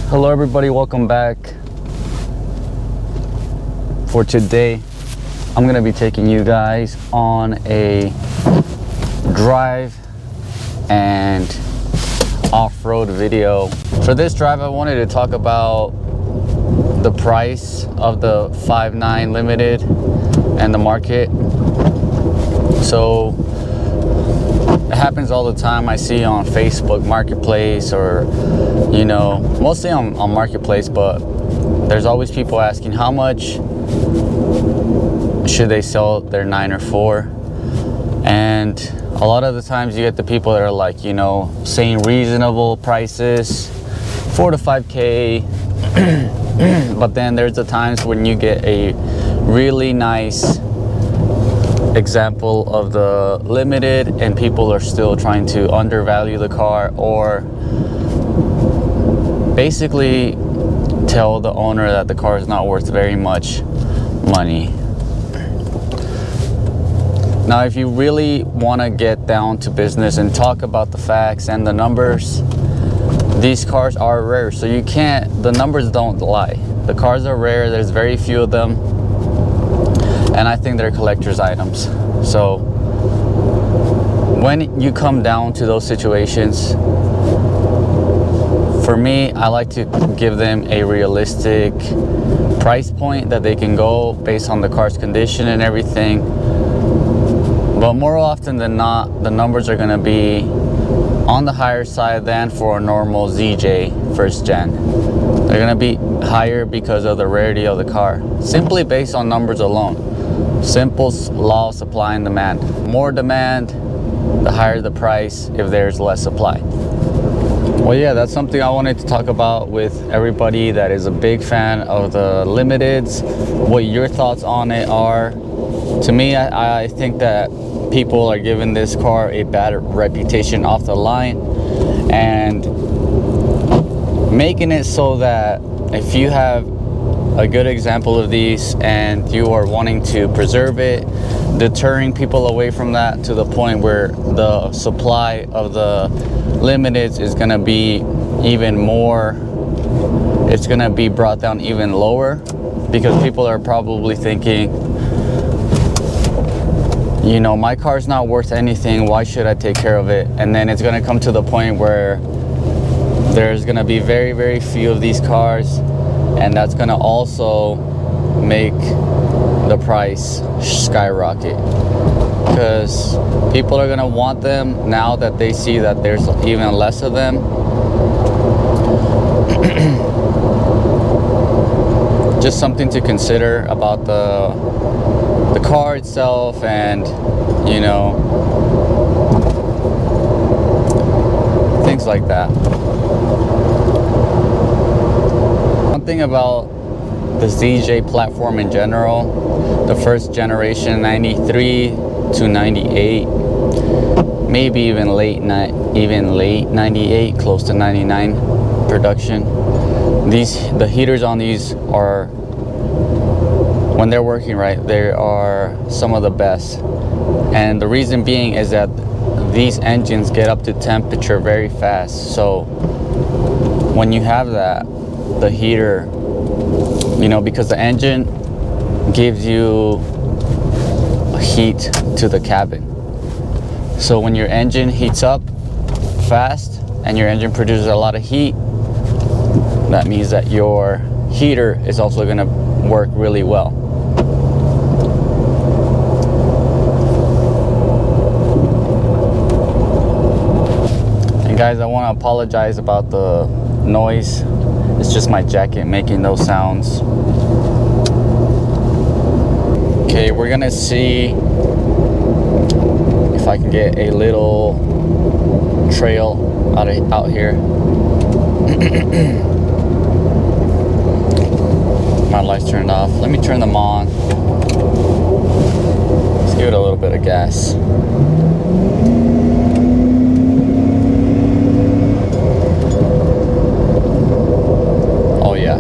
Hello everybody, welcome back. For today, I'm gonna be taking you guys on a drive and off-road video. For this drive, I wanted to talk about the price of the 5.9 Limited and the market. So it happens all the time. I see on Facebook Marketplace, or mostly on Marketplace, but there's always people asking how much should they sell their 9 or 4. And a lot of the times you get the people that are like, saying reasonable prices, 4 to 5K. But then there's the times when you get a really nice example of the Limited and people are still trying to undervalue the car, or basically tell the owner that the car is not worth very much money. Now, if you really want to get down to business and talk about the facts and the numbers, these cars are rare, so the numbers don't lie. The cars are rare, there's very few of them, and I think they're collector's items. So when you come down to those situations, for me, I like to give them a realistic price point that they can go based on the car's condition and everything. But more often than not, the numbers are gonna be on the higher side than for a normal ZJ first gen. They're gonna be higher because of the rarity of the car, simply based on numbers alone. Simple law of supply and demand. More demand, the higher the price if there's less supply. Well, yeah, that's something I wanted to talk about with everybody that is a big fan of the Limiteds, what your thoughts on it are. To me, I think that people are giving this car a bad reputation off the line and making it so that if you have a good example of these and you are wanting to preserve it, deterring people away from that to the point where the supply of the Limiteds is going to be even more, it's going to be brought down even lower, because people are probably thinking, my car's not worth anything, why should I take care of it? And then it's going to come to the point where there's going to be very, very few of these cars, and that's going to also make the price skyrocket, because people are going to want them now that they see that there's even less of them. Just something to consider about the car itself, and things like that. One thing about the ZJ platform in general, the first generation, 93 to 98, maybe even late 98, close to 99 production. The heaters on these are, when they're working right, they are some of the best. And the reason being is that these engines get up to temperature very fast. So when you have that, the heater, because the engine gives you heat to the cabin. So when your engine heats up fast and your engine produces a lot of heat, that means that your heater is also going to work really well. And guys, I want to apologize about the noise. It's just my jacket making those sounds. Okay, we're gonna see if I can get a little trail out here. My lights turned off. Let me turn them on. Let's give it a little bit of gas. Oh yeah.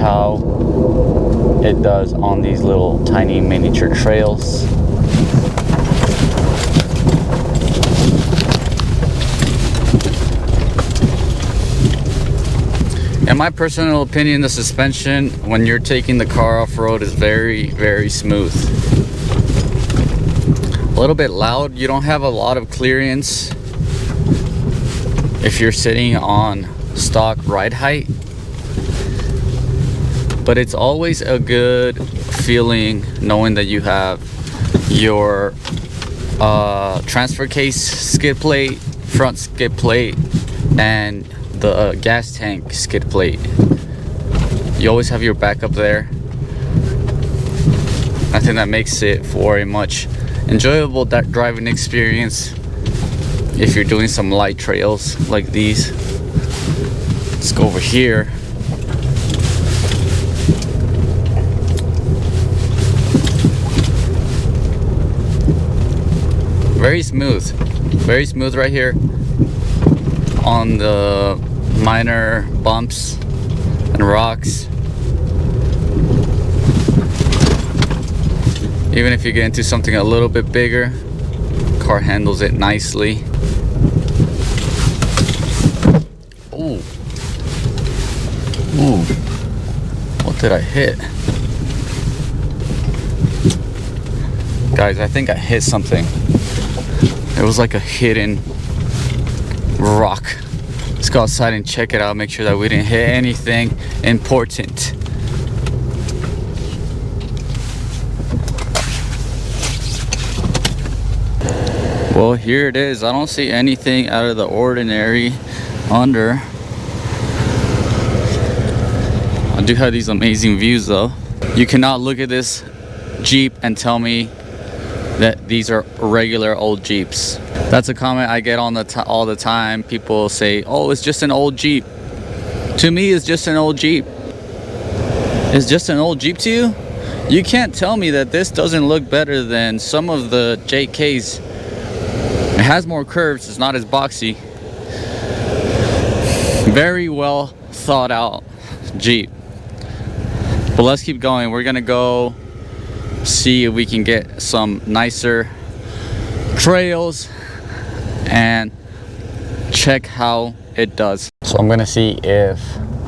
how it does on these little tiny miniature trails. In my personal opinion, the suspension when you're taking the car off-road is very, very smooth. A little bit loud. You don't have a lot of clearance if you're sitting on stock ride height, but it's always a good feeling knowing that you have your transfer case skid plate, front skid plate, and the gas tank skid plate. You always have your backup there. I think that makes it for a much enjoyable driving experience if you're doing some light trails like these. Let's go over here. Very smooth right here on the minor bumps and rocks. Even if you get into something a little bit bigger, car handles it nicely. Ooh. Ooh. What did I hit? Guys, I think I hit something. It was like a hidden rock. Let's go outside and check it out, make sure that we didn't hit anything important. Well, here it is. I don't see anything out of the ordinary under. I do have these amazing views though. You cannot look at this Jeep and tell me that these are regular old Jeeps. That's a comment I get on all the time. People say, oh, it's just an old Jeep. To me, it's just an old Jeep. It's just an old Jeep to you? You can't tell me that this doesn't look better than some of the JKs. It has more curves, it's not as boxy. Very well thought out Jeep. But let's keep going. We're gonna go see if we can get some nicer trails and check how it does. So I'm gonna see if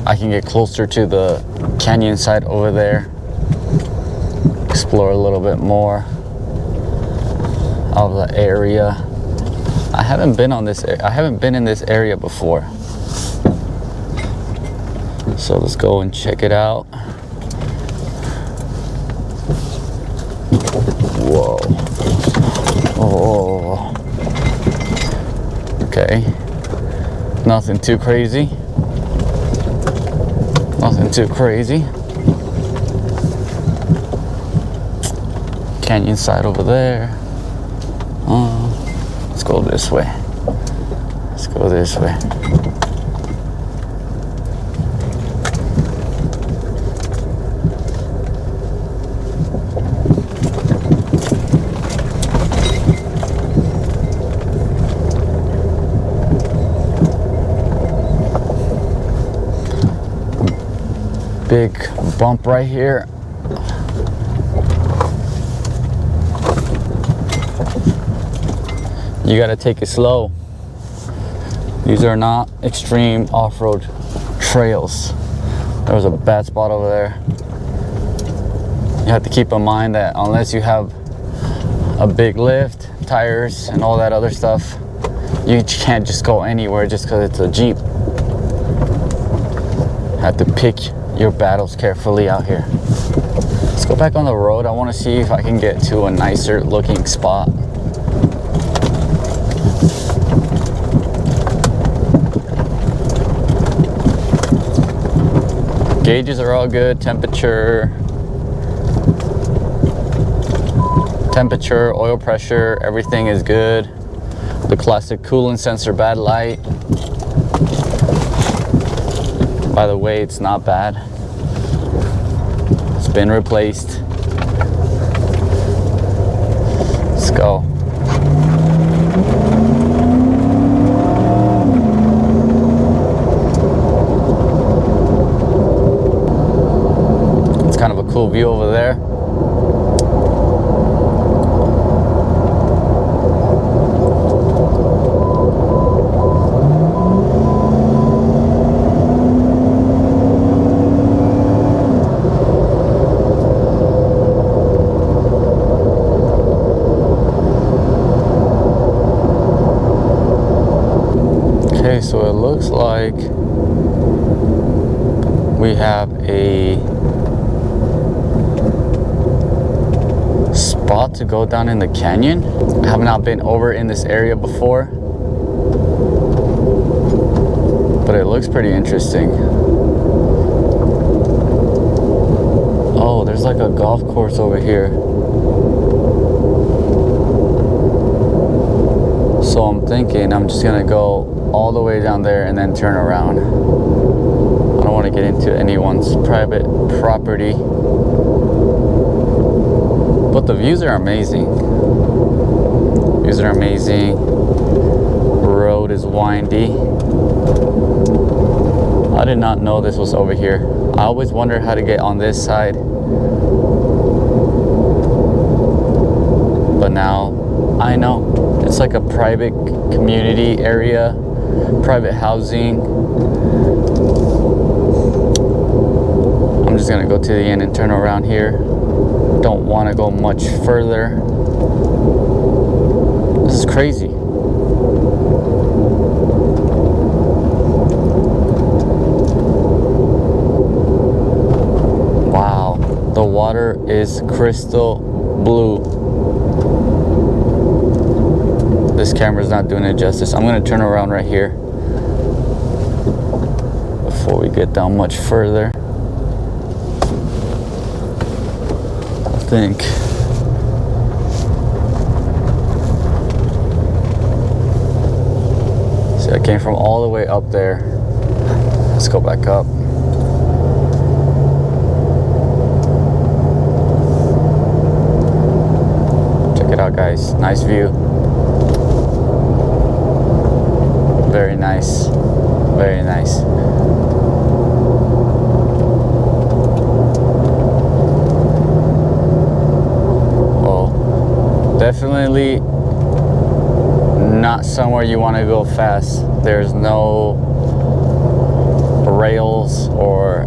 I can get closer to the canyon side over there, explore a little bit more of the area. I haven't been in this area before, so let's go and check it out. Whoa. Oh. Okay. Nothing too crazy. Nothing too crazy. Canyon side over there. Let's go this way. Let's go this way. Big bump right here. You gotta take it slow. These are not extreme off-road trails. There was a bad spot over there. You have to keep in mind that unless you have a big lift, tires, and all that other stuff, you can't just go anywhere just because it's a Jeep. Have to pick your battles carefully out here. Let's go back on the road. I want to see if I can get to a nicer looking spot. Gauges are all good. Temperature, oil pressure, everything is good. The classic coolant sensor bad light. By the way, it's not bad. It's been replaced. Let's go. cool view over there. Okay, so it looks like we have a spot to go down in the canyon. I have not been over in this area before, but it looks pretty interesting. Oh, there's like a golf course over here. So I'm thinking I'm just gonna go all the way down there and then turn around. I don't want to get into anyone's private property, but the views are amazing. Views are amazing. Road is windy. I did not know this was over here. I always wondered how to get on this side, but now I know. It's like a private community area, private housing. I'm just gonna go to the end and turn around here. Don't want to go much further. This is crazy. Wow, the water is crystal blue. This camera's not doing it justice. I'm gonna turn around right here before we get down much further. I think. See, I came from all the way up there. Let's go back up. Check it out, guys. Nice view. Very nice. Very nice. Well, definitely not somewhere you want to go fast. There's no rails or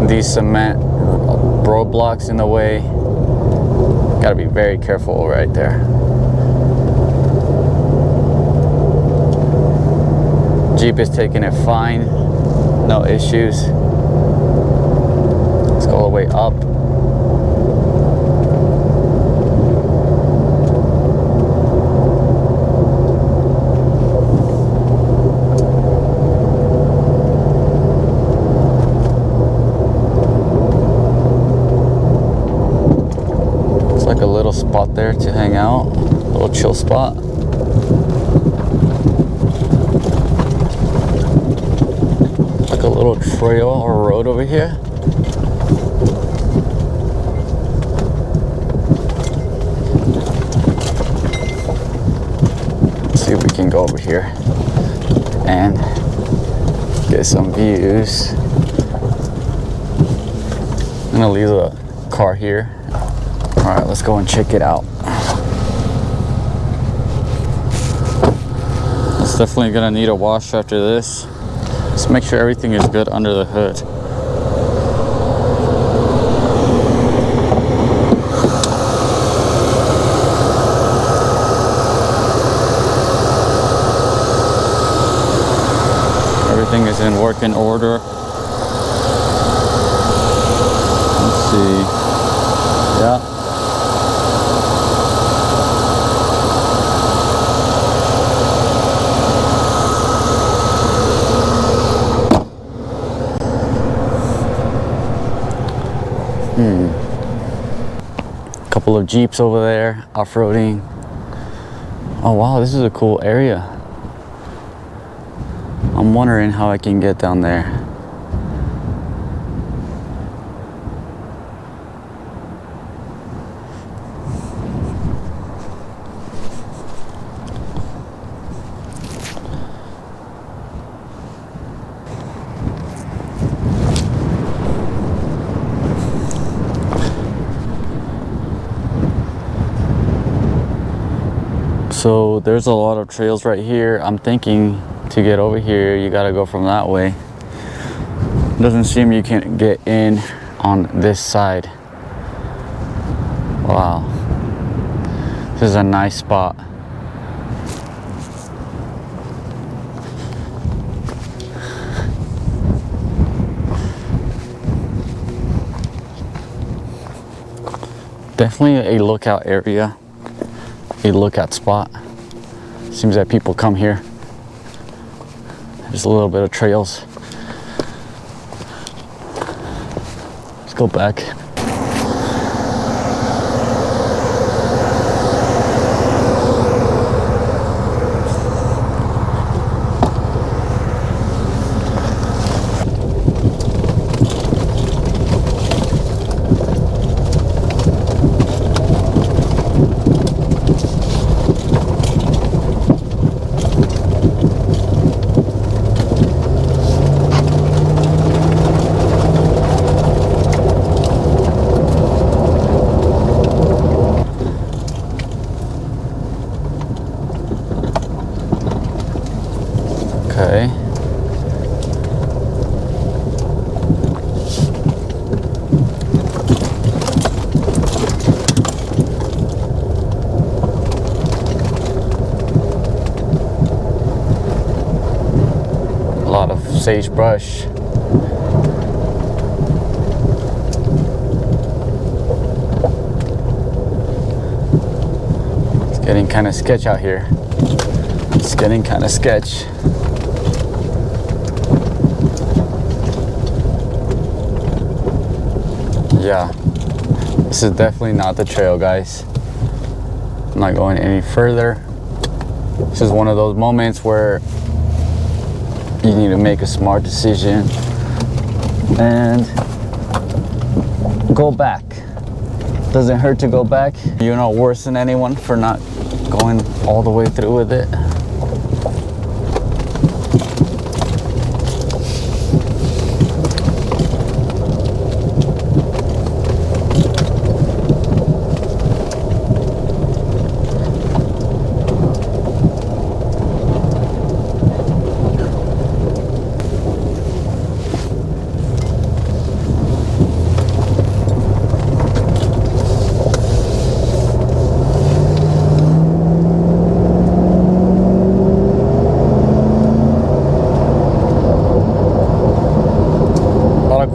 these cement roadblocks in the way. Gotta be very careful right there. Jeep is taking it fine, no issues. Let's go all the way up. It's like a little spot there to hang out, a little chill spot. A little trail or road over here. Let's see if we can go over here and get some views. I'm gonna leave the car here. All right, let's go and check it out. It's definitely gonna need a wash after this. Just make sure everything is good under the hood. Everything is in working order. Let's see. Yeah. Couple of Jeeps over there off-roading. Oh wow, this is a cool area. I'm wondering how I can get down there. So there's a lot of trails right here. I'm thinking to get over here, you gotta go from that way. Doesn't seem you can get in on this side. Wow. This is a nice spot. Definitely a lookout area, a lookout spot. Seems that people come here. There's a little bit of trails. Let's go back. Okay. A lot of sagebrush. It's getting kind of sketch out here. It's getting kind of sketch. Yeah, this is definitely not the trail, guys. I'm not going any further. This is one of those moments where you need to make a smart decision and go back. Doesn't hurt to go back. You're not worse than anyone for not going all the way through with it.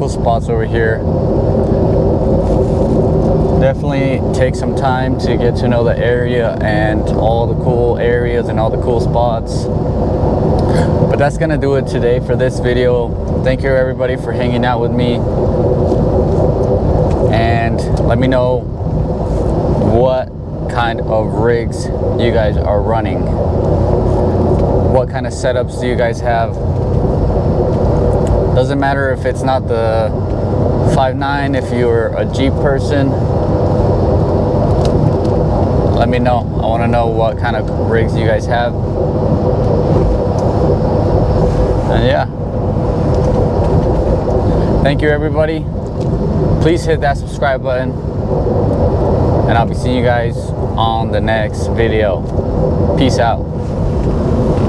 Spots over here. Definitely take some time to get to know the area and all the cool areas and all the cool spots. But that's gonna do it today for this video. Thank you everybody for hanging out with me, and let me know what kind of rigs you guys are running. What kind of setups do you guys have? Doesn't matter if it's not the 5.9, if you're a Jeep person, let me know. I want to know what kind of rigs you guys have. And yeah, thank you everybody. Please hit that subscribe button, and I'll be seeing you guys on the next video. Peace out.